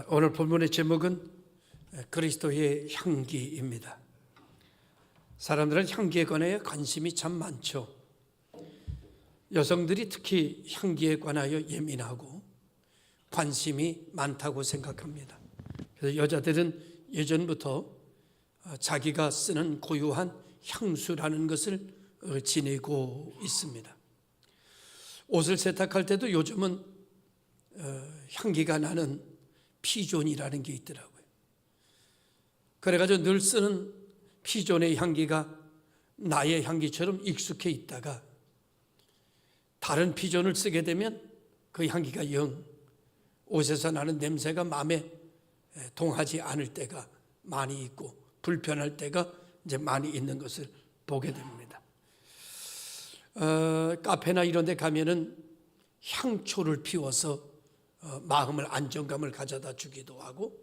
오늘 본문의 제목은 그리스도의 향기입니다. 사람들은 향기에 관하여 관심이 참 많죠. 여성들이 특히 향기에 관하여 예민하고 관심이 많다고 생각합니다. 그래서 여자들은 예전부터 자기가 쓰는 고유한 향수라는 것을 지니고 있습니다. 옷을 세탁할 때도 요즘은 향기가 나는 피존이라는 게 있더라고요. 그래가지고 늘 쓰는 피존의 향기가 나의 향기처럼 익숙해 있다가 다른 피존을 쓰게 되면 그 향기가 영 옷에서 나는 냄새가 마음에 동하지 않을 때가 많이 있고 불편할 때가 이제 많이 있는 것을 보게 됩니다. 카페나 이런 데 가면은 향초를 피워서 마음을 안정감을 가져다 주기도 하고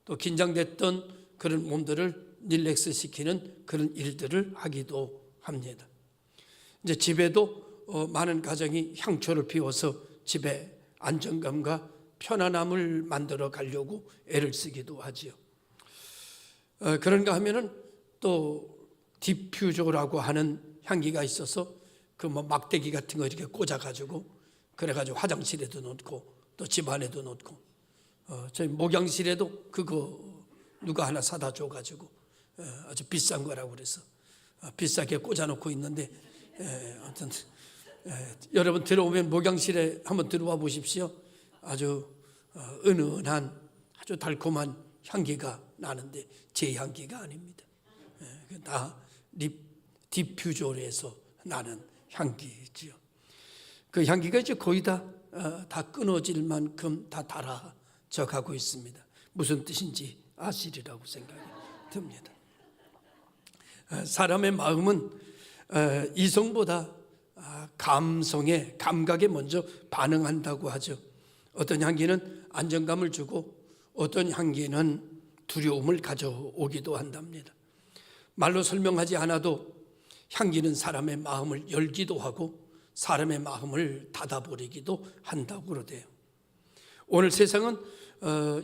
또 긴장됐던 그런 몸들을 릴렉스 시키는 그런 일들을 하기도 합니다. 이제 집에도 많은 가정이 향초를 피워서 집에 안정감과 편안함을 만들어 가려고 애를 쓰기도 하지요. 그런가 하면은 또 디퓨저라고 하는 향기가 있어서 그 뭐 막대기 같은 거 이렇게 꽂아가지고 그래가지고 화장실에도 놓고 또 집안에도 놓고 저희 목양실에도 그거 누가 하나 사다 줘가지고 아주 비싼 거라고 그래서 비싸게 꽂아놓고 있는데 아무튼 여러분 들어오면 목양실에 한번 들어와 보십시오. 아주 은은한 아주 달콤한 향기가 나는데 제 향기가 아닙니다. 다 디퓨저에서 나는 향기지요. 그 향기가 이제 거의 다 끊어질 만큼 다 달아져 가고 있습니다. 무슨 뜻인지 아시리라고 생각이 듭니다. 사람의 마음은 이성보다 감성에 감각에 먼저 반응한다고 하죠. 어떤 향기는 안정감을 주고 어떤 향기는 두려움을 가져오기도 한답니다. 말로 설명하지 않아도 향기는 사람의 마음을 열기도 하고 사람의 마음을 닫아버리기도 한다고 그러대요. 오늘 세상은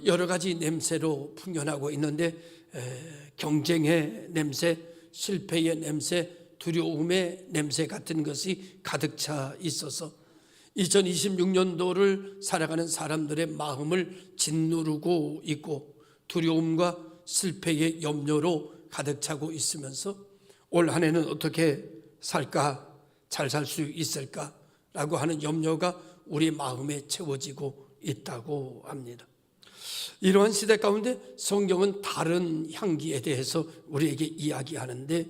여러 가지 냄새로 풍년하고 있는데 경쟁의 냄새, 실패의 냄새, 두려움의 냄새 같은 것이 가득 차 있어서 2026년도를 살아가는 사람들의 마음을 짓누르고 있고 두려움과 실패의 염려로 가득 차고 있으면서 올 한 해는 어떻게 살까, 잘 살 수 있을까라고 하는 염려가 우리 마음에 채워지고 있다고 합니다. 이러한 시대 가운데 성경은 다른 향기에 대해서 우리에게 이야기하는데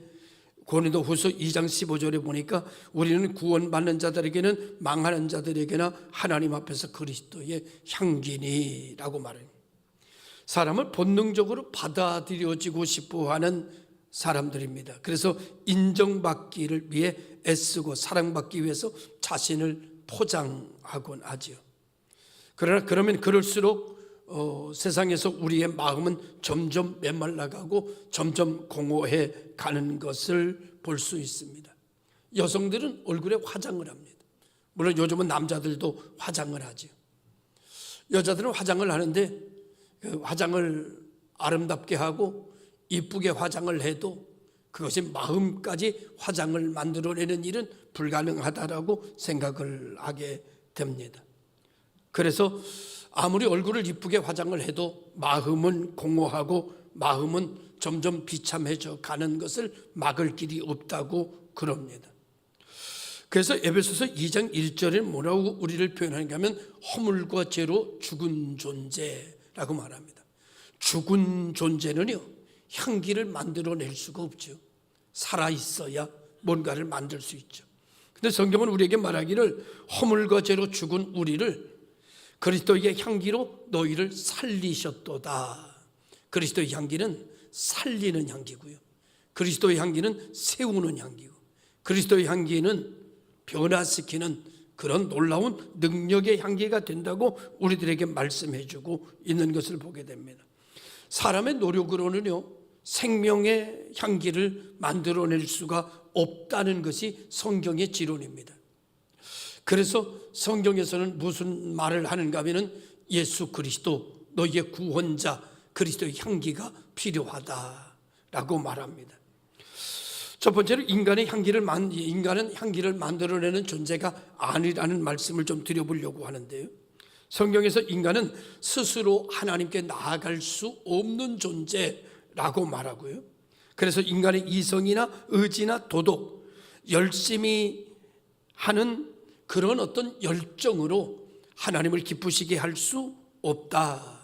고린도후서 2장 15절에 보니까 우리는 구원받는 자들에게는 망하는 자들에게나 하나님 앞에서 그리스도의 향기니라고 말해요. 사람을 본능적으로 받아들여지고 싶어하는 사람들입니다. 그래서 인정받기를 위해 애쓰고 사랑받기 위해서 자신을 포장하곤 하지요. 그러면 그럴수록 세상에서 우리의 마음은 점점 메말라가고 점점 공허해 가는 것을 볼 수 있습니다. 여성들은 얼굴에 화장을 합니다. 물론 요즘은 남자들도 화장을 하죠. 여자들은 화장을 하는데 그 화장을 아름답게 하고 이쁘게 화장을 해도 그것이 마음까지 화장을 만들어내는 일은 불가능하다라고 생각을 하게 됩니다. 그래서 아무리 얼굴을 이쁘게 화장을 해도 마음은 공허하고 마음은 점점 비참해져 가는 것을 막을 길이 없다고 그럽니다. 그래서 에베소서 2장 1절에 뭐라고 우리를 표현하는가 하면 허물과 죄로 죽은 존재라고 말합니다. 죽은 존재는요 향기를 만들어낼 수가 없죠. 살아있어야 뭔가를 만들 수 있죠. 근데 성경은 우리에게 말하기를 허물과 죄로 죽은 우리를 그리스도의 향기로 너희를 살리셨도다. 그리스도의 향기는 살리는 향기고요. 그리스도의 향기는 세우는 향기고 그리스도의 향기는 변화시키는 그런 놀라운 능력의 향기가 된다고 우리들에게 말씀해주고 있는 것을 보게 됩니다. 사람의 노력으로는요 생명의 향기를 만들어낼 수가 없다는 것이 성경의 지론입니다. 그래서 성경에서는 무슨 말을 하는가 하면 예수 그리스도 너희의 구원자 그리스도의 향기가 필요하다라고 말합니다. 첫 번째로 인간은 향기를 만들어내는 존재가 아니라는 말씀을 좀 드려보려고 하는데요. 성경에서 인간은 스스로 하나님께 나아갈 수 없는 존재라고 말하고요. 그래서 인간의 이성이나 의지나 도덕, 열심히 하는 그런 어떤 열정으로 하나님을 기쁘시게 할 수 없다.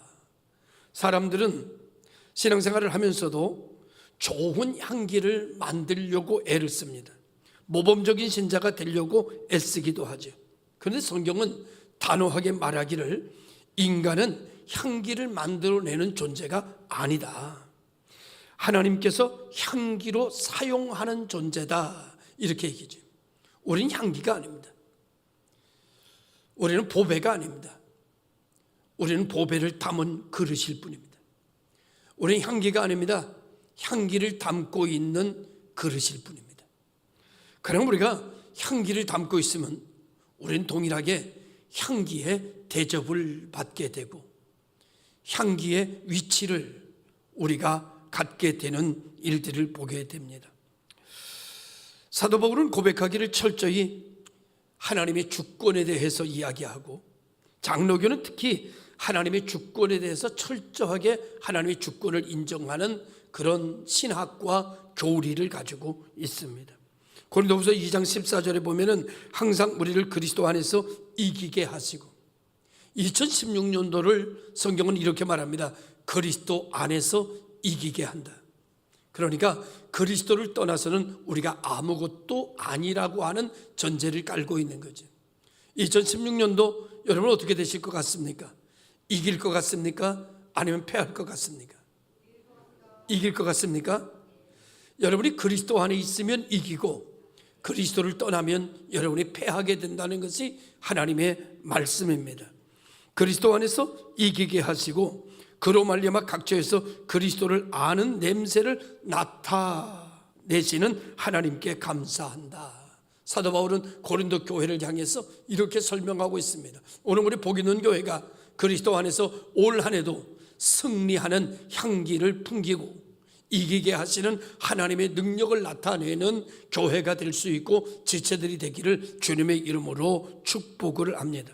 사람들은 신앙생활을 하면서도 좋은 향기를 만들려고 애를 씁니다. 모범적인 신자가 되려고 애쓰기도 하죠. 그런데 성경은 단호하게 말하기를 인간은 향기를 만들어내는 존재가 아니다. 하나님께서 향기로 사용하는 존재다, 이렇게 얘기죠. 우리는 향기가 아닙니다. 우리는 보배가 아닙니다. 우리는 보배를 담은 그릇일 뿐입니다. 우리는 향기가 아닙니다. 향기를 담고 있는 그릇일 뿐입니다. 그럼 우리가 향기를 담고 있으면 우리는 동일하게 향기의 대접을 받게 되고 향기의 위치를 우리가 갖게 되는 일들을 보게 됩니다. 사도 바울은 고백하기를 철저히 하나님의 주권에 대해서 이야기하고, 장로교는 특히 하나님의 주권에 대해서 철저하게 하나님의 주권을 인정하는 그런 신학과 교리를 가지고 있습니다. 고린도후서 2장 14절에 보면은 항상 우리를 그리스도 안에서 이기게 하시고, 2016년도를 성경은 이렇게 말합니다. 그리스도 안에서 이기게 한다. 그러니까 그리스도를 떠나서는 우리가 아무것도 아니라고 하는 전제를 깔고 있는 거죠. 2016년도 여러분 어떻게 되실 것 같습니까? 이길 것 같습니까? 아니면 패할 것 같습니까? 이길 것 같습니까? 여러분이 그리스도 안에 있으면 이기고 그리스도를 떠나면 여러분이 패하게 된다는 것이 하나님의 말씀입니다. 그리스도 안에서 이기게 하시고 그로 말미암아 각처에서 그리스도를 아는 냄새를 나타내시는 하나님께 감사한다. 사도 바울은 고린도 교회를 향해서 이렇게 설명하고 있습니다. 오늘 우리 복 있는 교회가 그리스도 안에서 올 한 해도 승리하는 향기를 풍기고 이기게 하시는 하나님의 능력을 나타내는 교회가 될 수 있고 지체들이 되기를 주님의 이름으로 축복을 합니다.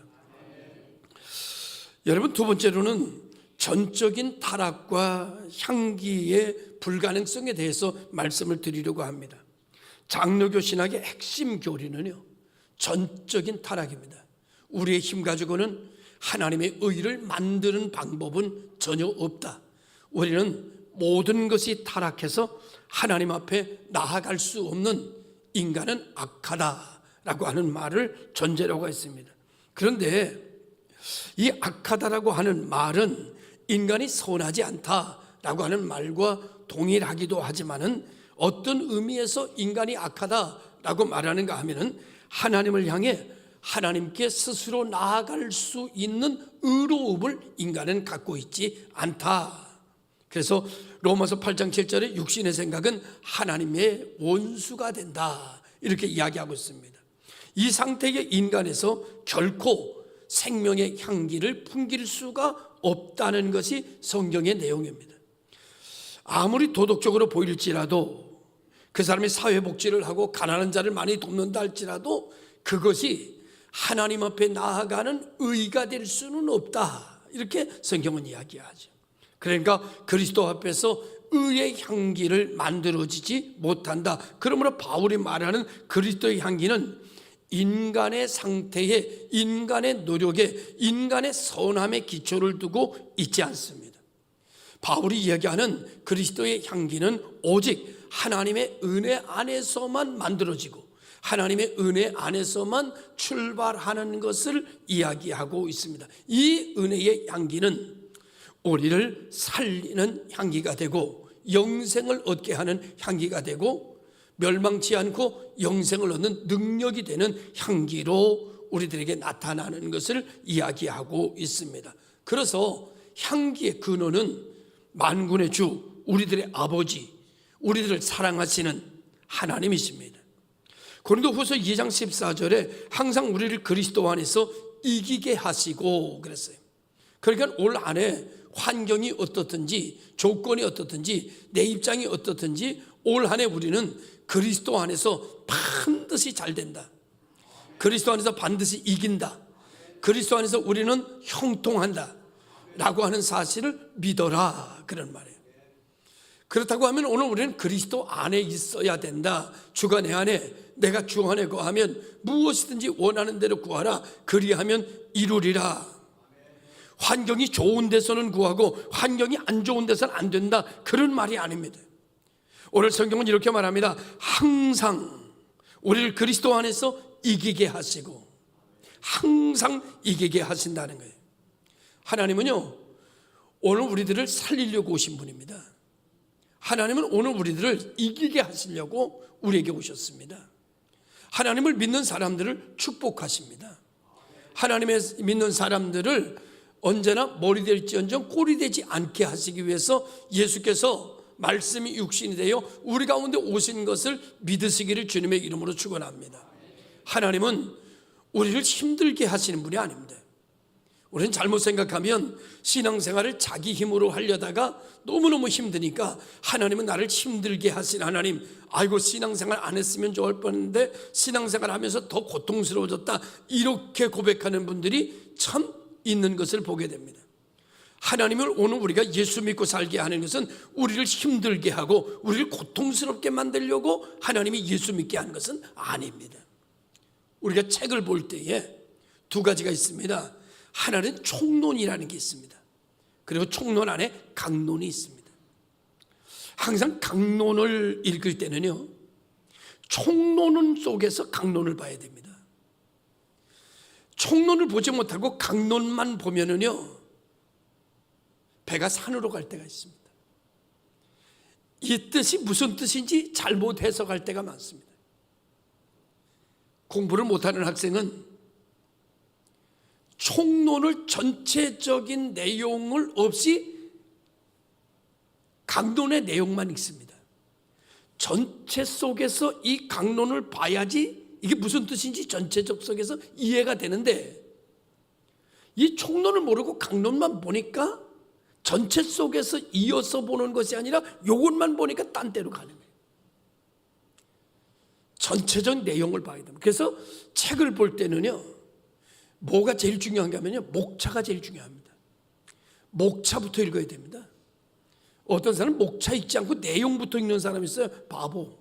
여러분, 두 번째로는 전적인 타락과 향기의 불가능성에 대해서 말씀을 드리려고 합니다. 장로교 신학의 핵심 교리는요, 전적인 타락입니다. 우리의 힘 가지고는 하나님의 의를 만드는 방법은 전혀 없다. 우리는 모든 것이 타락해서 하나님 앞에 나아갈 수 없는 인간은 악하다라고 하는 말을 전제라고 했습니다. 그런데 이 악하다라고 하는 말은 인간이 선하지 않다라고 하는 말과 동일하기도 하지만은 어떤 의미에서 인간이 악하다라고 말하는가 하면은 하나님을 향해 하나님께 스스로 나아갈 수 있는 의로움을 인간은 갖고 있지 않다. 그래서 로마서 8장 7절에 육신의 생각은 하나님의 원수가 된다, 이렇게 이야기하고 있습니다. 이 상태의 인간에서 결코 생명의 향기를 풍길 수가 없다는 것이 성경의 내용입니다. 아무리 도덕적으로 보일지라도 그 사람이 사회복지를 하고 가난한 자를 많이 돕는다 할지라도 그것이 하나님 앞에 나아가는 의가 될 수는 없다, 이렇게 성경은 이야기하죠. 그러니까 그리스도 앞에서 의의 향기를 만들어지지 못한다. 그러므로 바울이 말하는 그리스도의 향기는 인간의 상태에, 인간의 노력에, 인간의 선함의 기초를 두고 있지 않습니다. 바울이 이야기하는 그리스도의 향기는 오직 하나님의 은혜 안에서만 만들어지고 하나님의 은혜 안에서만 출발하는 것을 이야기하고 있습니다. 이 은혜의 향기는 우리를 살리는 향기가 되고 영생을 얻게 하는 향기가 되고 멸망치 않고 영생을 얻는 능력이 되는 향기로 우리들에게 나타나는 것을 이야기하고 있습니다. 그래서 향기의 근원은 만군의 주, 우리들의 아버지, 우리들을 사랑하시는 하나님이십니다. 고린도후서 2장 14절에 항상 우리를 그리스도 안에서 이기게 하시고 그랬어요. 그러니까 올 한해 환경이 어떻든지 조건이 어떻든지 내 입장이 어떻든지 올 한해 우리는 그리스도 안에서 반드시 잘 된다. 그리스도 안에서 반드시 이긴다. 그리스도 안에서 우리는 형통한다 라고 하는 사실을 믿어라, 그런 말이에요. 그렇다고 하면 오늘 우리는 그리스도 안에 있어야 된다. 주가 내 안에, 내가 주 안에 거하면 무엇이든지 원하는 대로 구하라. 그리하면 이루리라. 환경이 좋은 데서는 구하고 환경이 안 좋은 데서는 안 된다, 그런 말이 아닙니다. 오늘 성경은 이렇게 말합니다. 항상 우리를 그리스도 안에서 이기게 하시고 항상 이기게 하신다는 거예요. 하나님은요, 오늘 우리들을 살리려고 오신 분입니다. 하나님은 오늘 우리들을 이기게 하시려고 우리에게 오셨습니다. 하나님을 믿는 사람들을 축복하십니다. 하나님의 믿는 사람들을 언제나 머리 될지언정 꼴이 되지 않게 하시기 위해서 예수께서 말씀이 육신이 되어 우리 가운데 오신 것을 믿으시기를 주님의 이름으로 축원합니다. 하나님은 우리를 힘들게 하시는 분이 아닙니다. 우리는 잘못 생각하면 신앙생활을 자기 힘으로 하려다가 너무너무 힘드니까 하나님은 나를 힘들게 하신 하나님, 아이고 신앙생활 안 했으면 좋을 뻔했는데 신앙생활 하면서 더 고통스러워졌다, 이렇게 고백하는 분들이 참 있는 것을 보게 됩니다. 하나님을 오늘 우리가 예수 믿고 살게 하는 것은 우리를 힘들게 하고 우리를 고통스럽게 만들려고 하나님이 예수 믿게 하는 것은 아닙니다. 우리가 책을 볼 때에 두 가지가 있습니다. 하나는 총론이라는 게 있습니다. 그리고 총론 안에 강론이 있습니다. 항상 강론을 읽을 때는요, 총론 속에서 강론을 봐야 됩니다. 총론을 보지 못하고 강론만 보면은요, 배가 산으로 갈 때가 있습니다. 이 뜻이 무슨 뜻인지 잘못 해석할 때가 많습니다. 공부를 못하는 학생은 총론을 전체적인 내용을 없이 강론의 내용만 읽습니다. 전체 속에서 이 강론을 봐야지 이게 무슨 뜻인지 전체적 속에서 이해가 되는데, 이 총론을 모르고 강론만 보니까 전체 속에서 이어서 보는 것이 아니라 요것만 보니까 딴 데로 가는 거예요. 전체적 내용을 봐야 됩니다. 그래서 책을 볼 때는요, 뭐가 제일 중요한가 하면요, 목차가 제일 중요합니다. 목차부터 읽어야 됩니다. 어떤 사람은 목차 읽지 않고 내용부터 읽는 사람이 있어요. 바보.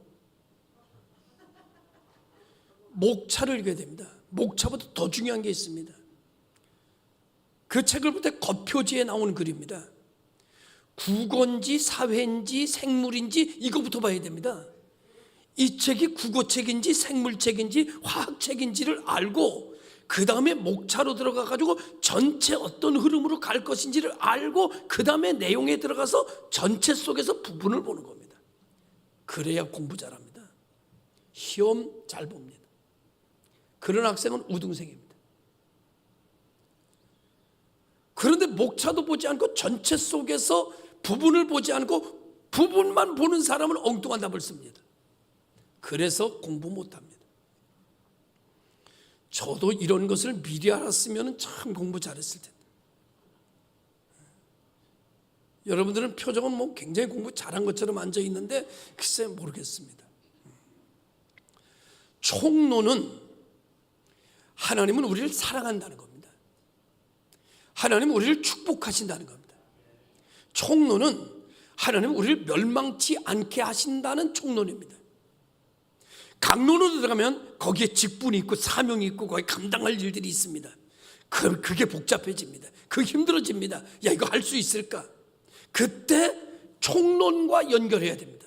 목차를 읽어야 됩니다. 목차보다 더 중요한 게 있습니다. 그 책을 볼 때 겉표지에 나오는 글입니다. 국어인지 사회인지 생물인지 이거부터 봐야 됩니다. 이 책이 국어책인지 생물책인지 화학책인지를 알고 그 다음에 목차로 들어가가지고 전체 어떤 흐름으로 갈 것인지를 알고 그 다음에 내용에 들어가서 전체 속에서 부분을 보는 겁니다. 그래야 공부 잘합니다. 시험 잘 봅니다. 그런 학생은 우등생입니다. 그런데 목차도 보지 않고 전체 속에서 부분을 보지 않고 부분만 보는 사람은 엉뚱한 답을 씁니다. 그래서 공부 못합니다. 저도 이런 것을 미리 알았으면 참 공부 잘했을 텐데. 여러분들은 표정은 뭐 굉장히 공부 잘한 것처럼 앉아 있는데 글쎄 모르겠습니다. 총론은 하나님은 우리를 사랑한다는 겁니다. 하나님은 우리를 축복하신다는 겁니다. 총론은 하나님은 우리를 멸망치 않게 하신다는 총론입니다. 강론으로 들어가면 거기에 직분이 있고 사명이 있고 거기에 감당할 일들이 있습니다. 그게 복잡해집니다. 그게 힘들어집니다. 야, 이거 할 수 있을까? 그때 총론과 연결해야 됩니다.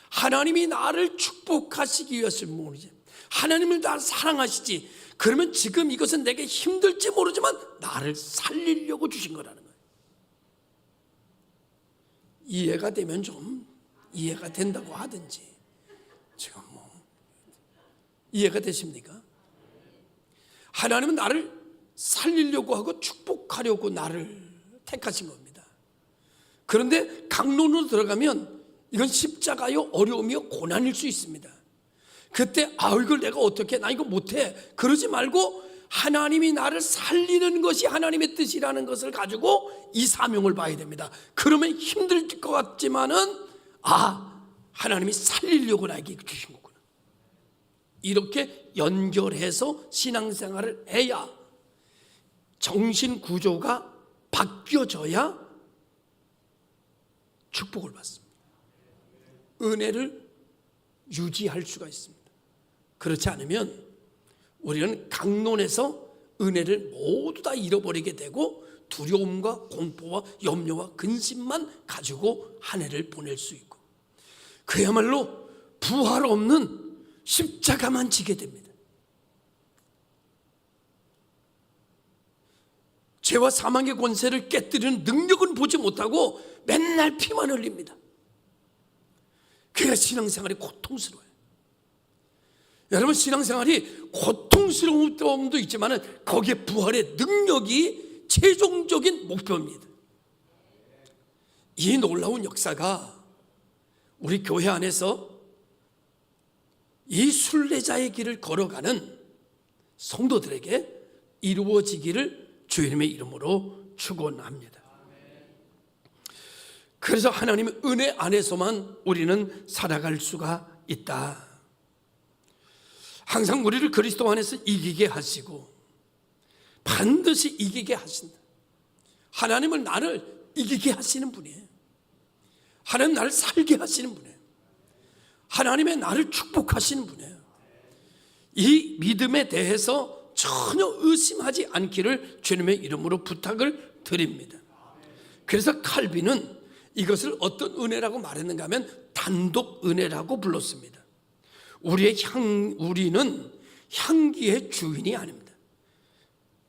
하나님이 나를 축복하시기 위해서 모르지. 하나님을 나를 사랑하시지. 그러면 지금 이것은 내게 힘들지 모르지만 나를 살리려고 주신 거라는 거예요. 이해가 되면 좀 이해가 된다고 하든지. 지금 뭐 이해가 되십니까? 하나님은 나를 살리려고 하고 축복하려고 나를 택하신 겁니다. 그런데 강론으로 들어가면 이건 십자가요, 어려움이요, 고난일 수 있습니다. 그때 이걸 내가 어떻게, 나 이거 못해, 그러지 말고 하나님이 나를 살리는 것이 하나님의 뜻이라는 것을 가지고 이 사명을 봐야 됩니다. 그러면 힘들 것 같지만은 하나님이 살리려고 나에게 주신 거구나. 이렇게 연결해서 신앙생활을 해야 정신 구조가 바뀌어져야 축복을 받습니다. 은혜를 유지할 수가 있습니다. 그렇지 않으면 우리는 강론에서 은혜를 모두 다 잃어버리게 되고 두려움과 공포와 염려와 근심만 가지고 한 해를 보낼 수 있고, 그야말로 부활 없는 십자가만 지게 됩니다. 죄와 사망의 권세를 깨뜨리는 능력은 보지 못하고 맨날 피만 흘립니다. 그래야 신앙생활이 고통스러워요. 여러분, 신앙생활이 고통스러움도 있지만 거기에 부활의 능력이 최종적인 목표입니다. 이 놀라운 역사가 우리 교회 안에서 이 순례자의 길을 걸어가는 성도들에게 이루어지기를 주님의 이름으로 축원합니다. 그래서 하나님의 은혜 안에서만 우리는 살아갈 수가 있다. 항상 우리를 그리스도 안에서 이기게 하시고 반드시 이기게 하신다. 하나님은 나를 이기게 하시는 분이에요. 하나님 나를 살게 하시는 분이에요. 하나님의 나를 축복하시는 분이에요. 이 믿음에 대해서 전혀 의심하지 않기를 주님의 이름으로 부탁을 드립니다. 그래서 칼빈은 이것을 어떤 은혜라고 말했는가 하면 단독 은혜라고 불렀습니다. 우리는 향기의 주인이 아닙니다.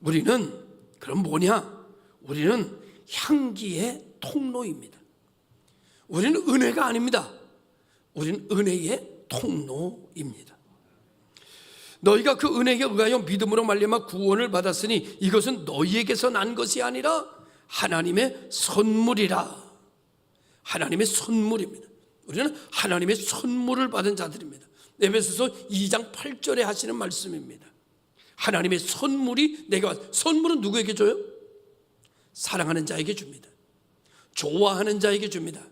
우리는 그럼 뭐냐? 우리는 향기의 통로입니다. 우리는 은혜가 아닙니다. 우리는 은혜의 통로입니다. 너희가 그 은혜에 의하여 믿음으로 말미암아 구원을 받았으니 이것은 너희에게서 난 것이 아니라 하나님의 선물이라. 하나님의 선물입니다. 우리는 하나님의 선물을 받은 자들입니다. 에베소서 2장 8절에 하시는 말씀입니다. 하나님의 선물이 내가, 선물은 누구에게 줘요? 사랑하는 자에게 줍니다. 좋아하는 자에게 줍니다.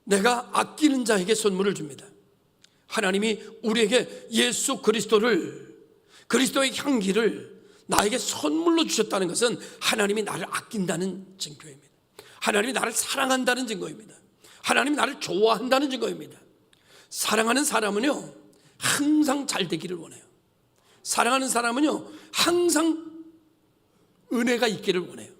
내가 아끼는 자에게 선물을 줍니다. 하나님이 우리에게 예수 그리스도를, 그리스도의 향기를 나에게 선물로 주셨다는 것은 하나님이 나를 아낀다는 증거입니다. 하나님이 나를 사랑한다는 증거입니다. 하나님이 나를 좋아한다는 증거입니다. 사랑하는 사람은요, 항상 잘 되기를 원해요. 사랑하는 사람은요, 항상 은혜가 있기를 원해요.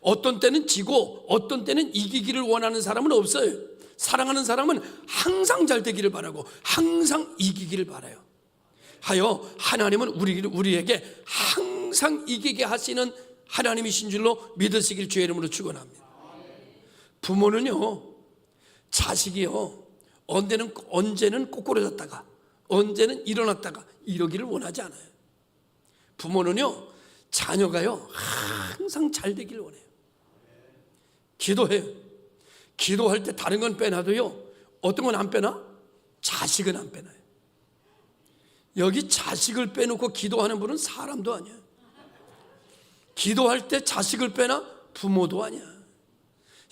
어떤 때는 지고 어떤 때는 이기기를 원하는 사람은 없어요. 사랑하는 사람은 항상 잘 되기를 바라고 항상 이기기를 바라요. 하여 하나님은 우리에게 항상 이기게 하시는 하나님이신 줄로 믿으시길 주의 이름으로 축원합니다. 부모는요, 자식이요, 언제는 꼬꾸라졌다가 언제는 일어났다가 이러기를 원하지 않아요. 부모는요, 자녀가요 항상 잘 되기를 원해요. 기도해요. 기도할 때 다른 건 빼놔도요, 어떤 건 안 빼놔? 자식은 안 빼놔요. 여기 자식을 빼놓고 기도하는 분은 사람도 아니야. 기도할 때 자식을 빼놔? 부모도 아니야.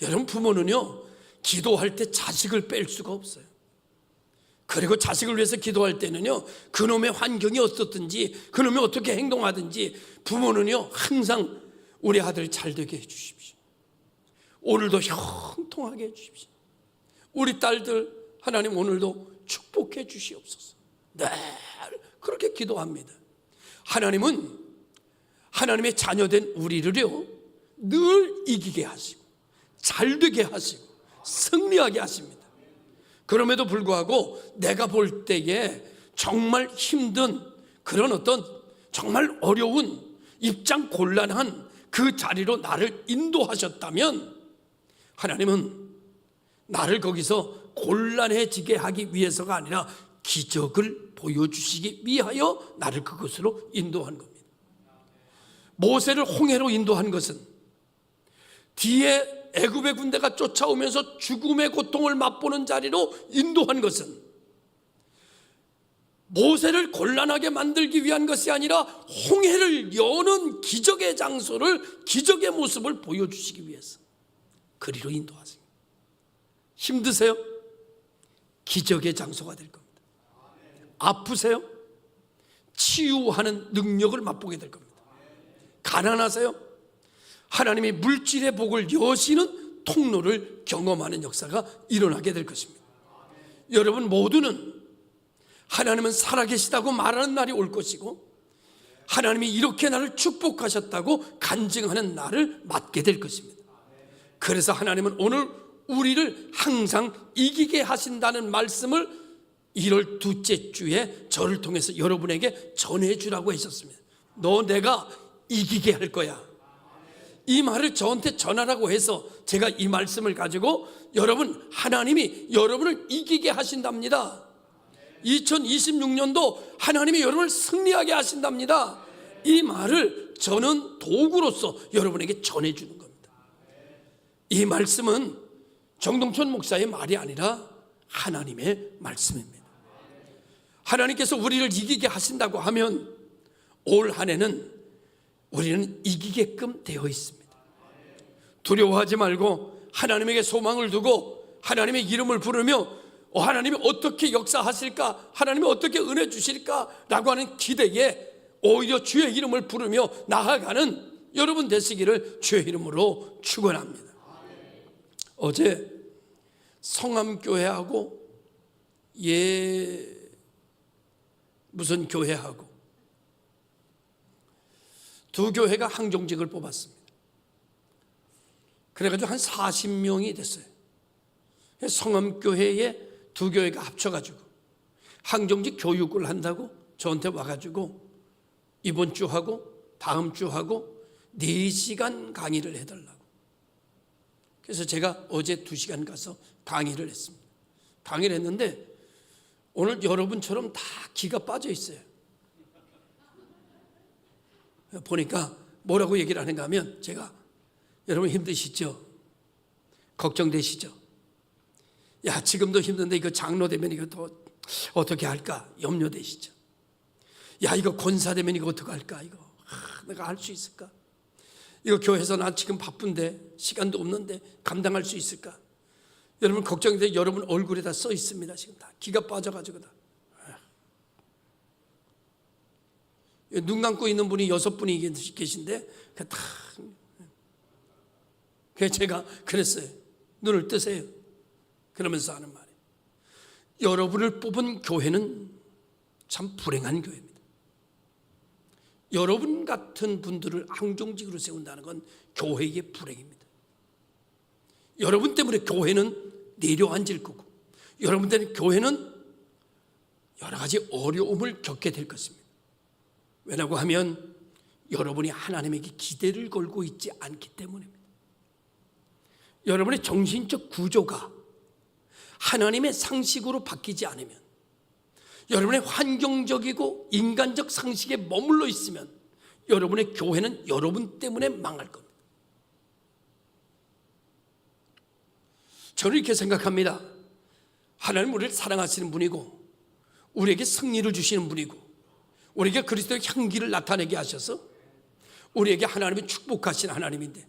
여러분, 부모는요, 기도할 때 자식을 뺄 수가 없어요. 그리고 자식을 위해서 기도할 때는요, 그놈의 환경이 어떻든지 그놈이 어떻게 행동하든지 부모는요, 항상 우리 아들 잘 되게 해주십시오. 오늘도 형통하게 해주십시오. 우리 딸들 하나님 오늘도 축복해 주시옵소서. 네, 그렇게 기도합니다. 하나님은 하나님의 자녀된 우리를요, 늘 이기게 하시고 잘 되게 하시고 승리하게 하십니다. 그럼에도 불구하고 내가 볼 때에 정말 힘든 그런 어떤 정말 어려운 입장 곤란한 그 자리로 나를 인도하셨다면 하나님은 나를 거기서 곤란해지게 하기 위해서가 아니라 기적을 보여주시기 위하여 나를 그곳으로 인도한 겁니다. 모세를 홍해로 인도한 것은 뒤에 애굽의 군대가 쫓아오면서 죽음의 고통을 맛보는 자리로 인도한 것은 모세를 곤란하게 만들기 위한 것이 아니라 홍해를 여는 기적의 장소를, 기적의 모습을 보여주시기 위해서 그리로 인도하세요. 힘드세요? 기적의 장소가 될 겁니다. 아프세요? 치유하는 능력을 맛보게 될 겁니다. 가난하세요? 하나님이 물질의 복을 여시는 통로를 경험하는 역사가 일어나게 될 것입니다. 여러분 모두는 하나님은 살아계시다고 말하는 날이 올 것이고, 하나님이 이렇게 나를 축복하셨다고 간증하는 날을 맞게 될 것입니다. 그래서 하나님은 오늘 우리를 항상 이기게 하신다는 말씀을 1월 둘째 주에 저를 통해서 여러분에게 전해주라고 하셨습니다. 너 내가 이기게 할 거야. 이 말을 저한테 전하라고 해서 제가 이 말씀을 가지고 여러분, 하나님이 여러분을 이기게 하신답니다. 2026년도 하나님이 여러분을 승리하게 하신답니다. 이 말을 저는 도구로서 여러분에게 전해주는 겁니다. 이 말씀은 정동천 목사의 말이 아니라 하나님의 말씀입니다. 하나님께서 우리를 이기게 하신다고 하면 올 한 해는 우리는 이기게끔 되어 있습니다. 두려워하지 말고 하나님에게 소망을 두고 하나님의 이름을 부르며 하나님이 어떻게 역사하실까, 하나님이 어떻게 은혜 주실까 라고 하는 기대에 오히려 주의 이름을 부르며 나아가는 여러분 되시기를 주의 이름으로 축원합니다. 어제 성암교회하고 무슨 교회하고 두 교회가 항종직을 뽑았습니다. 그래가지고 한 40명이 됐어요. 성암교회에 두 교회가 합쳐가지고 항종직 교육을 한다고 저한테 와가지고 이번 주 하고 다음 주 하고 4시간 강의를 해달라고. 그래서 제가 어제 2시간 가서 강의를 했습니다. 강의를 했는데 오늘 여러분처럼 다 기가 빠져 있어요. 보니까 뭐라고 얘기를 하는가 하면, 제가 여러분 힘드시죠? 걱정되시죠? 야, 지금도 힘든데 이거 장로 되면 이거 더 어떻게 할까 염려되시죠? 야, 이거 권사 되면 이거 어떻게 할까? 이거 내가 할 수 있을까? 이거 교회에서 나 지금 바쁜데 시간도 없는데 감당할 수 있을까? 여러분 걱정인데 여러분 얼굴에 다 써 있습니다. 지금 다 기가 빠져가지고 다. 눈 감고 있는 분이 6분이 계신데 다. 그래서 제가 그랬어요. 눈을 뜨세요. 그러면서 하는 말이에요. 여러분을 뽑은 교회는 참 불행한 교회입니다. 여러분 같은 분들을 항종직으로 세운다는 건 교회의 불행입니다. 여러분 때문에 교회는 내려앉을 거고, 여러분 때문에 교회는 여러 가지 어려움을 겪게 될 것입니다. 왜냐고 하면 여러분이 하나님에게 기대를 걸고 있지 않기 때문입니다. 여러분의 정신적 구조가 하나님의 상식으로 바뀌지 않으면, 여러분의 환경적이고 인간적 상식에 머물러 있으면 여러분의 교회는 여러분 때문에 망할 겁니다. 저는 이렇게 생각합니다. 하나님 우리를 사랑하시는 분이고 우리에게 승리를 주시는 분이고 우리에게 그리스도의 향기를 나타내게 하셔서 우리에게 하나님이 축복하신 하나님인데,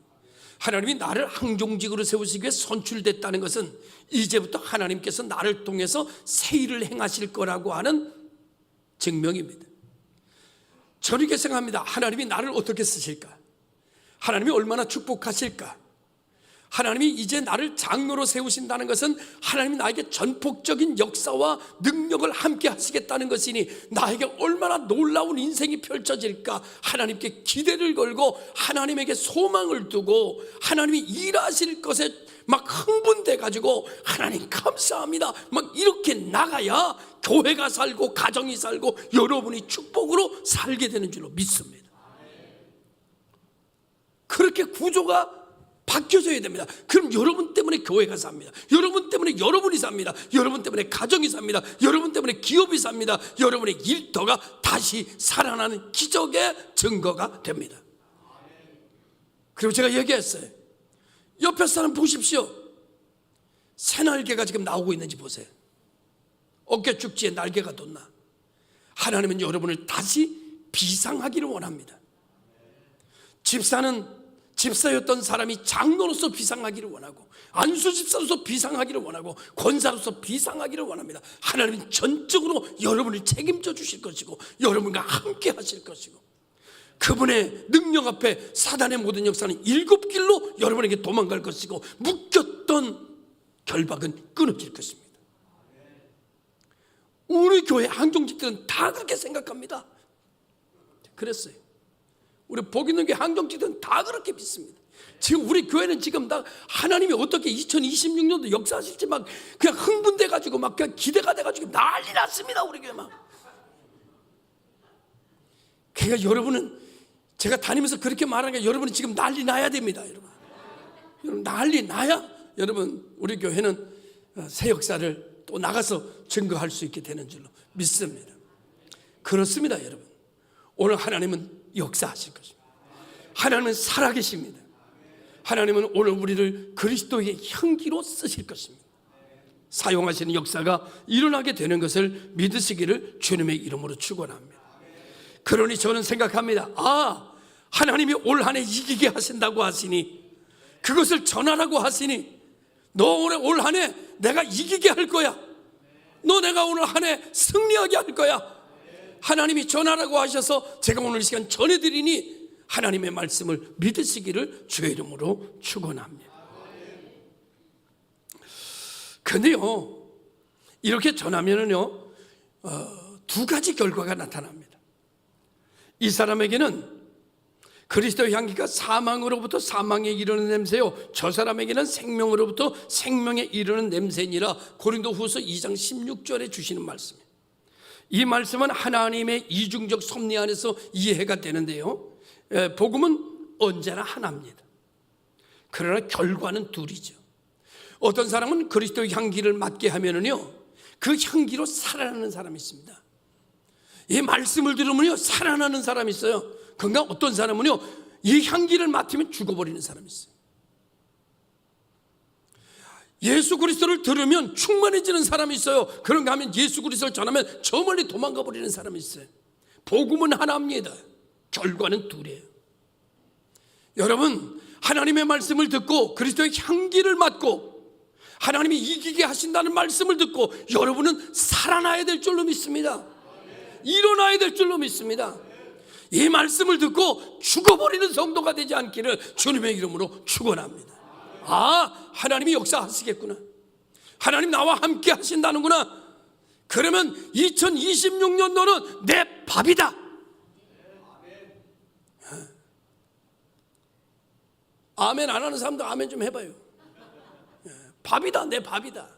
하나님이 나를 항종직으로 세우시기 위해 선출됐다는 것은 이제부터 하나님께서 나를 통해서 새 일을 행하실 거라고 하는 증명입니다. 저는 이렇게 생각합니다. 하나님이 나를 어떻게 쓰실까? 하나님이 얼마나 축복하실까? 하나님이 이제 나를 장로로 세우신다는 것은 하나님이 나에게 전폭적인 역사와 능력을 함께 하시겠다는 것이니 나에게 얼마나 놀라운 인생이 펼쳐질까? 하나님께 기대를 걸고 하나님에게 소망을 두고 하나님이 일하실 것에 막 흥분돼 가지고 하나님 감사합니다 막 이렇게 나가야 교회가 살고 가정이 살고 여러분이 축복으로 살게 되는 줄로 믿습니다. 그렇게 구조가 바뀌어져야 됩니다. 그럼 여러분 때문에 교회가 삽니다. 여러분 때문에 여러분이 삽니다. 여러분 때문에 가정이 삽니다. 여러분 때문에 기업이 삽니다. 여러분의 일터가 다시 살아나는 기적의 증거가 됩니다. 그리고 제가 얘기했어요. 옆에 사람 보십시오. 새날개가 지금 나오고 있는지 보세요. 어깨 축지에 날개가 돋나? 하나님은 여러분을 다시 비상하기를 원합니다. 집사였던 사람이 장로로서 비상하기를 원하고, 안수 집사로서 비상하기를 원하고, 권사로서 비상하기를 원합니다. 하나님은 전적으로 여러분을 책임져 주실 것이고, 여러분과 함께 하실 것이고, 그분의 능력 앞에 사단의 모든 역사는 7길로 여러분에게 도망갈 것이고, 묶였던 결박은 끊어질 것입니다. 우리 교회 한경직들은 다 그렇게 생각합니다. 그랬어요. 우리 복 있는 교회 한경직들은 다 그렇게 믿습니다. 지금 우리 교회는 지금 다 하나님이 어떻게 2026년도 역사하실지 막 그냥 흥분돼가지고 막 그냥 기대가 돼가지고 난리 났습니다. 우리 교회 막. 그러니까 여러분은, 제가 다니면서 그렇게 말하니까 여러분은 지금 난리 나야 됩니다. 여러분 난리 나야 여러분 우리 교회는 새 역사를 또 나가서 증거할 수 있게 되는 줄로 믿습니다. 그렇습니다. 여러분, 오늘 하나님은 역사하실 것입니다. 하나님은 살아계십니다. 하나님은 오늘 우리를 그리스도의 향기로 쓰실 것입니다. 사용하시는 역사가 일어나게 되는 것을 믿으시기를 주님의 이름으로 축원합니다. 그러니 저는 생각합니다. 하나님이 올 한 해 이기게 하신다고 하시니, 그것을 전하라고 하시니, 너 올 한 해 내가 이기게 할 거야, 너 내가 오늘 한 해 승리하게 할 거야, 하나님이 전하라고 하셔서 제가 오늘 이 시간 전해드리니 하나님의 말씀을 믿으시기를 주의 이름으로 축원합니다. 근데요, 이렇게 전하면은요, 두 가지 결과가 나타납니다. 이 사람에게는 그리스도의 향기가 사망으로부터 사망에 이르는 냄새요, 저 사람에게는 생명으로부터 생명에 이르는 냄새니라. 고린도후서 2장 16절에 주시는 말씀이에요. 이 말씀은 하나님의 이중적 섭리 안에서 이해가 되는데요, 복음은 언제나 하나입니다. 그러나 결과는 둘이죠. 어떤 사람은 그리스도의 향기를 맡게 하면은요, 그 향기로 살아나는 사람이 있습니다. 이 말씀을 들으면요, 살아나는 사람이 있어요. 그러니까 어떤 사람은요, 이 향기를 맡으면 죽어버리는 사람이 있어요. 예수 그리스도를 들으면 충만해지는 사람이 있어요. 그런가 하면 예수 그리스도를 전하면 저 멀리 도망가 버리는 사람이 있어요. 복음은 하나입니다. 결과는 둘이에요. 여러분, 하나님의 말씀을 듣고 그리스도의 향기를 맡고 하나님이 이기게 하신다는 말씀을 듣고 여러분은 살아나야 될 줄로 믿습니다. 일어나야 될 줄로 믿습니다. 이 말씀을 듣고 죽어버리는 성도가 되지 않기를 주님의 이름으로 축원합니다. 하나님이 역사하시겠구나, 하나님 나와 함께 하신다는구나. 그러면 2026년도는 내 밥이다. 아멘 안 하는 사람도 아멘 좀 해봐요. 밥이다, 내 밥이다.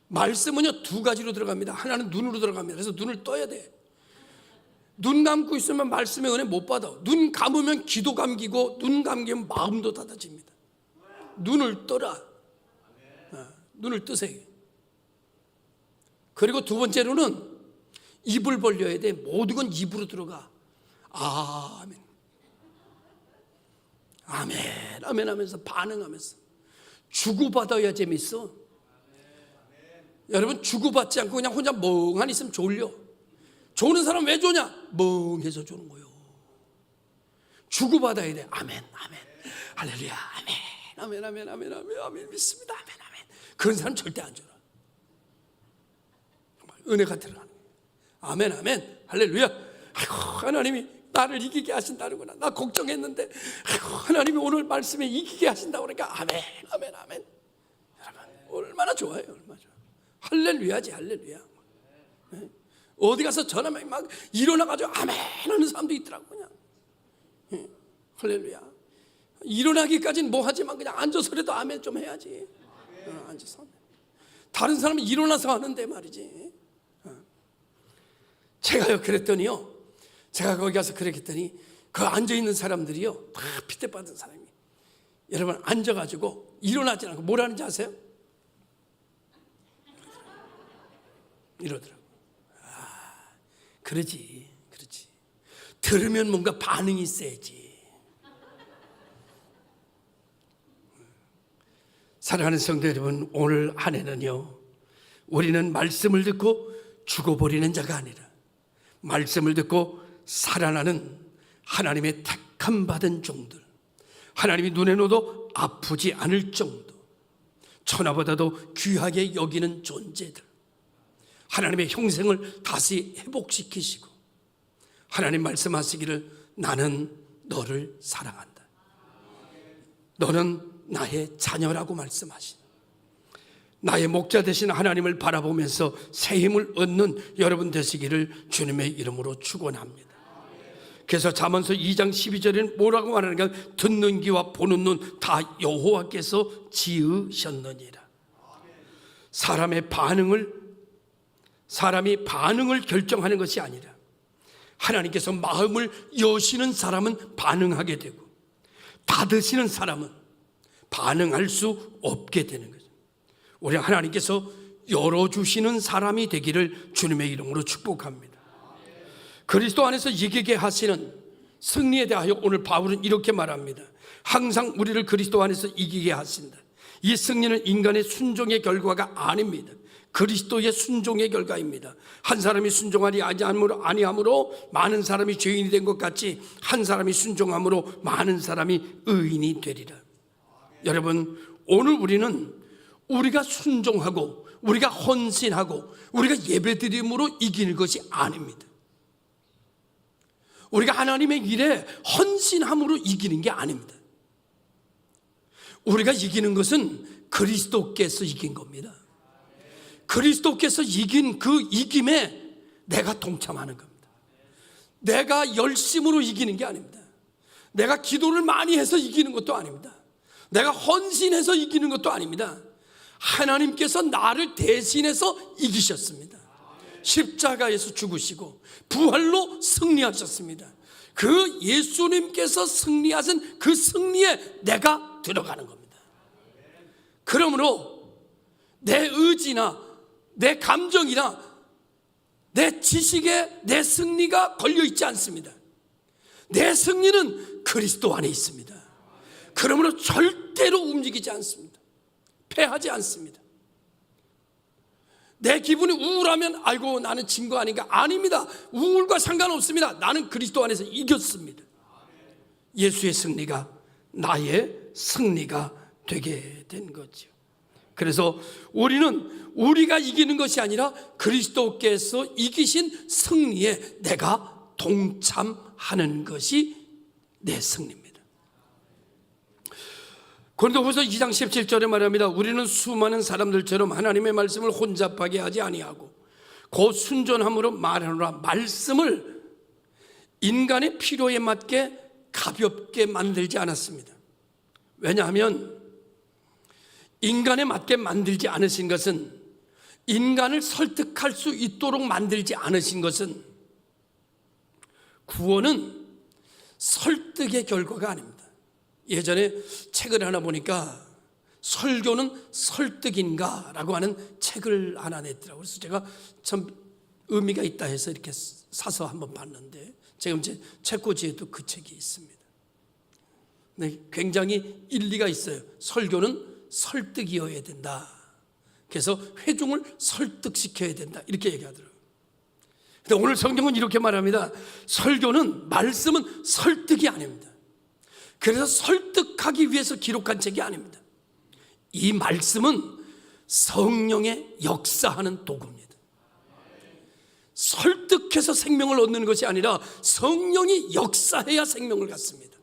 말씀은요, 두 가지로 들어갑니다. 하나는 눈으로 들어갑니다. 그래서 눈을 떠야 돼. 눈 감고 있으면 말씀의 은혜 못 받아. 눈 감으면 기도 감기고, 눈 감기면 마음도 닫아집니다. 눈을 떠라. 눈을 뜨세요. 그리고 두 번째로는 입을 벌려야 돼. 모든 건 입으로 들어가. 아멘, 아멘, 아멘 하면서 반응하면서. 주고받아야 재밌어. 여러분, 주고받지 않고 그냥 혼자 멍하니 있으면 졸려. 조는 사람 왜 조냐? 멍해서 조는 거예요. 주고받아야 돼. 아멘, 아멘, 할렐루야, 아멘, 아멘, 아멘, 아멘, 아멘, 아멘, 믿습니다, 아멘, 아멘. 그런 사람 절대 안 졸아. 정말 은혜가 들어가는 거예요. 아멘, 아멘, 할렐루야. 아이고, 하나님이 나를 이기게 하신다는구나. 나 걱정했는데 아이고, 하나님이 오늘 말씀에 이기게 하신다고 그러니까 아멘, 아멘, 아멘. 여러분, 얼마나 좋아요, 얼마나 좋아. 할렐루야지, 할렐루야. 네? 어디 가서 전화면 막 일어나가지고 아멘 하는 사람도 있더라고. 그냥 할렐루야. 일어나기까지는 뭐 하지만 그냥 앉아서라도 아멘 좀 해야지. 앉아서. 다른 사람은 일어나서 하는데 말이지. 제가요 그랬더니요, 제가 거기 가서 그랬더니 그 앉아있는 사람들이요 다 피대받은 사람이, 여러분 앉아가지고 일어나지 않고 뭘 하는지 아세요? 이러더라고. 그러지. 들으면 뭔가 반응이 세지. 사랑하는 성도 여러분, 오늘 한 해는요, 우리는 말씀을 듣고 죽어버리는 자가 아니라 말씀을 듣고 살아나는 하나님의 택함 받은 종들, 하나님이 눈에 넣어도 아프지 않을 정도, 천하보다도 귀하게 여기는 존재들, 하나님의 형생을 다시 회복시키시고 하나님 말씀하시기를 나는 너를 사랑한다, 너는 나의 자녀라고 말씀하신 나의 목자 되신 하나님을 바라보면서 새 힘을 얻는 여러분 되시기를 주님의 이름으로 축원합니다. 그래서 잠언서 2장 12절에는 뭐라고 말하는가? 듣는 귀와 보는 눈 다 여호와께서 지으셨느니라. 사람이 반응을 결정하는 것이 아니라 하나님께서 마음을 여시는 사람은 반응하게 되고 닫으시는 사람은 반응할 수 없게 되는 거죠. 우리 하나님께서 열어주시는 사람이 되기를 주님의 이름으로 축복합니다. 그리스도 안에서 이기게 하시는 승리에 대하여 오늘 바울은 이렇게 말합니다. 항상 우리를 그리스도 안에서 이기게 하신다. 이 승리는 인간의 순종의 결과가 아닙니다. 그리스도의 순종의 결과입니다. 한 사람이 순종하지 아니함으로 많은 사람이 죄인이 된 것 같이 한 사람이 순종함으로 많은 사람이 의인이 되리라. 여러분, 오늘 우리는 우리가 순종하고 우리가 헌신하고 우리가 예배드림으로 이기는 것이 아닙니다. 우리가 하나님의 일에 헌신함으로 이기는 게 아닙니다. 우리가 이기는 것은 그리스도께서 이긴 겁니다. 그리스도께서 이긴 그 이김에 내가 동참하는 겁니다. 내가 열심으로 이기는 게 아닙니다. 내가 기도를 많이 해서 이기는 것도 아닙니다. 내가 헌신해서 이기는 것도 아닙니다. 하나님께서 나를 대신해서 이기셨습니다. 십자가에서 죽으시고 부활로 승리하셨습니다. 그 예수님께서 승리하신 그 승리에 내가 들어가는 겁니다. 그러므로 내 의지나 내 감정이나 내 지식에 내 승리가 걸려있지 않습니다. 내 승리는 그리스도 안에 있습니다. 그러므로 절대로 움직이지 않습니다. 패하지 않습니다. 내 기분이 우울하면 아이고 나는 진 거 아닌가? 아닙니다. 우울과 상관없습니다. 나는 그리스도 안에서 이겼습니다. 예수의 승리가 나의 승리가 되게 된 거죠. 그래서 우리는 우리가 이기는 것이 아니라 그리스도께서 이기신 승리에 내가 동참하는 것이 내 승리입니다. 고린도후서 2장 17절에 말합니다. 우리는 수많은 사람들처럼 하나님의 말씀을 혼잡하게 하지 아니하고 곧 순전함으로 말하노라. 말씀을 인간의 필요에 맞게 가볍게 만들지 않았습니다. 왜냐하면 인간에 맞게 만들지 않으신 것은, 인간을 설득할 수 있도록 만들지 않으신 것은, 구원은 설득의 결과가 아닙니다. 예전에 책을 하나 보니까 설교는 설득인가? 라고 하는 책을 하나 냈더라고요. 그래서 제가 참 의미가 있다 해서 이렇게 사서 한번 봤는데, 지금 제 책꽂이에도 그 책이 있습니다. 네, 굉장히 일리가 있어요. 설교는 설득이어야 된다. 그래서 회중을 설득시켜야 된다. 이렇게 얘기하더라고요. 근데 오늘 성경은 이렇게 말합니다. 설교는, 말씀은 설득이 아닙니다. 그래서 설득하기 위해서 기록한 책이 아닙니다. 이 말씀은 성령의 역사하는 도구입니다. 설득해서 생명을 얻는 것이 아니라 성령이 역사해야 생명을 갖습니다.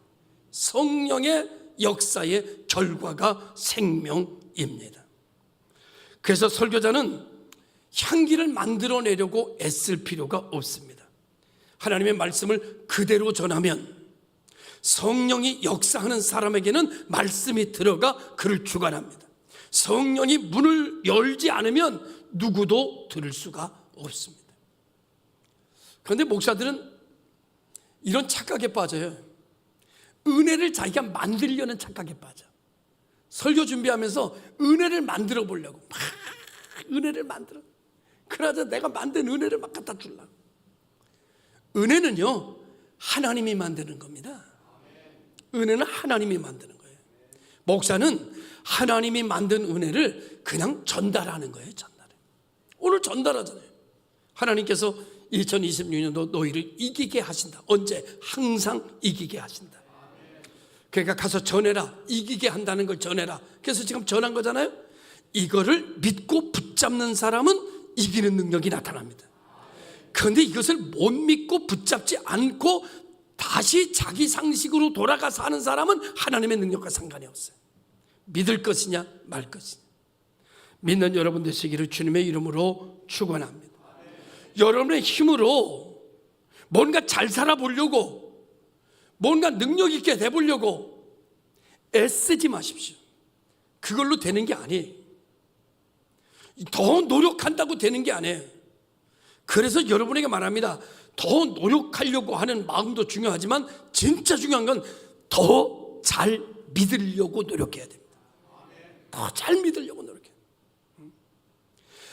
성령의 역사의 결과가 생명입니다. 그래서 설교자는 향기를 만들어내려고 애쓸 필요가 없습니다. 하나님의 말씀을 그대로 전하면 성령이 역사하는 사람에게는 말씀이 들어가 그를 주관합니다. 성령이 문을 열지 않으면 누구도 들을 수가 없습니다. 그런데 목사들은 이런 착각에 빠져요. 은혜를 자기가 만들려는 착각에 빠져. 설교 준비하면서 은혜를 만들어 보려고 막 은혜를 만들어. 그러자 내가 만든 은혜를 막 갖다 주려고. 은혜는요, 하나님이 만드는 겁니다. 은혜는 하나님이 만드는 거예요. 목사는 하나님이 만든 은혜를 그냥 전달하는 거예요. 전달해. 오늘 전달하잖아요. 하나님께서 2026년도 너희를 이기게 하신다. 언제? 항상 이기게 하신다. 그러니까 가서 전해라. 이기게 한다는 걸 전해라. 그래서 지금 전한 거잖아요. 이거를 믿고 붙잡는 사람은 이기는 능력이 나타납니다. 그런데 이것을 못 믿고 붙잡지 않고 다시 자기 상식으로 돌아가 사는 사람은 하나님의 능력과 상관이 없어요. 믿을 것이냐 말 것이냐. 믿는 여러분 되시기를 주님의 이름으로 축원합니다. 여러분의 힘으로 뭔가 잘 살아보려고, 뭔가 능력 있게 돼보려고 애쓰지 마십시오. 그걸로 되는 게 아니에요. 더 노력한다고 되는 게 아니에요. 그래서 여러분에게 말합니다. 더 노력하려고 하는 마음도 중요하지만 진짜 중요한 건 더 잘 믿으려고 노력해야 됩니다. 더 잘 믿으려고 노력해야 돼요.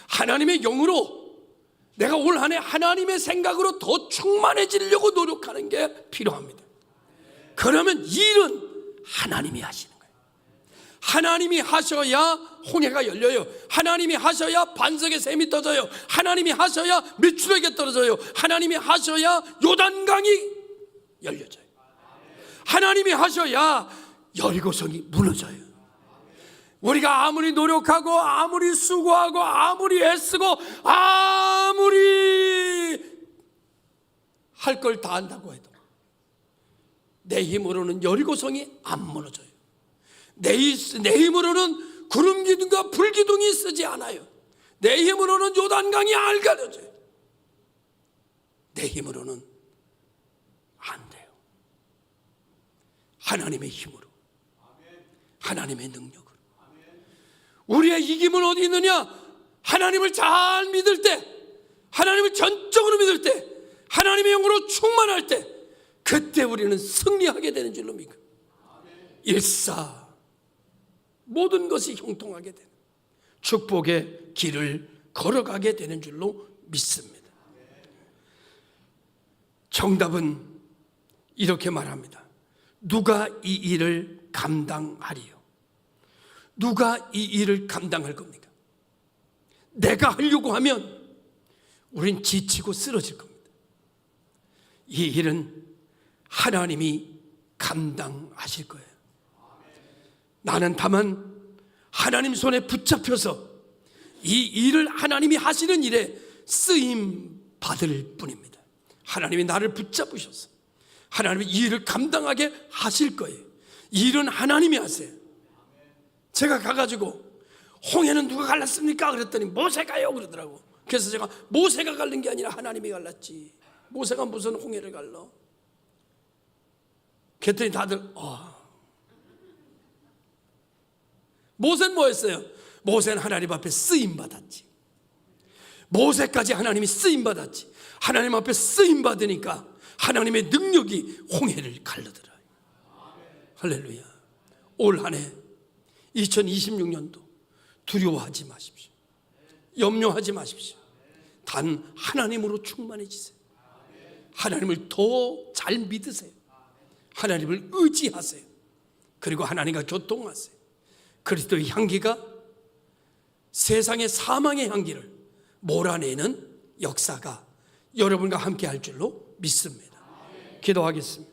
하나님의 영으로 내가 올 한 해 하나님의 생각으로 더 충만해지려고 노력하는 게 필요합니다. 그러면 일은 하나님이 하시는 거예요. 하나님이 하셔야 홍해가 열려요. 하나님이 하셔야 반석의 샘이 떠져요. 하나님이 하셔야 밀추력이 떨어져요. 하나님이 하셔야 요단강이 열려져요. 하나님이 하셔야 여리고성이 무너져요. 우리가 아무리 노력하고 아무리 수고하고 아무리 애쓰고 아무리 할 걸 다 한다고 해도 내 힘으로는 여리고성이 안 무너져요. 내 힘으로는 구름 기둥과 불 기둥이 쓰지 않아요. 내 힘으로는 요단강이 안 가려져요. 내 힘으로는 안 돼요. 하나님의 힘으로, 하나님의 능력으로. 우리의 이김은 어디 있느냐? 하나님을 잘 믿을 때, 하나님을 전적으로 믿을 때, 하나님의 영으로 충만할 때, 그때 우리는 승리하게 되는 줄로 믿고 일사 모든 것이 형통하게 되는 축복의 길을 걸어가게 되는 줄로 믿습니다. 정답은 이렇게 말합니다. 누가 이 일을 감당하리요? 누가 이 일을 감당할 겁니까? 내가 하려고 하면 우린 지치고 쓰러질 겁니다. 이 일은 하나님이 감당하실 거예요. 나는 다만 하나님 손에 붙잡혀서 이 일을 하나님이 하시는 일에 쓰임 받을 뿐입니다. 하나님이 나를 붙잡으셔서 하나님이 이 일을 감당하게 하실 거예요. 이 일은 하나님이 하세요. 제가 가가지고 홍해는 누가 갈랐습니까? 그랬더니 모세가요 그러더라고. 그래서 제가 모세가 갈른 게 아니라 하나님이 갈랐지. 모세가 무슨 홍해를 갈라? 그랬더니 다들 모세는 뭐 했어요? 모세는 하나님 앞에 쓰임받았지. 모세까지 하나님이 쓰임받았지. 하나님 앞에 쓰임받으니까 하나님의 능력이 홍해를 갈르더라. 할렐루야. 올 한 해 2026년도 두려워하지 마십시오. 염려하지 마십시오. 단 하나님으로 충만해지세요. 하나님을 더 잘 믿으세요. 하나님을 의지하세요. 그리고 하나님과 교통하세요. 그리스도의 향기가 세상의 사망의 향기를 몰아내는 역사가 여러분과 함께 할 줄로 믿습니다. 기도하겠습니다.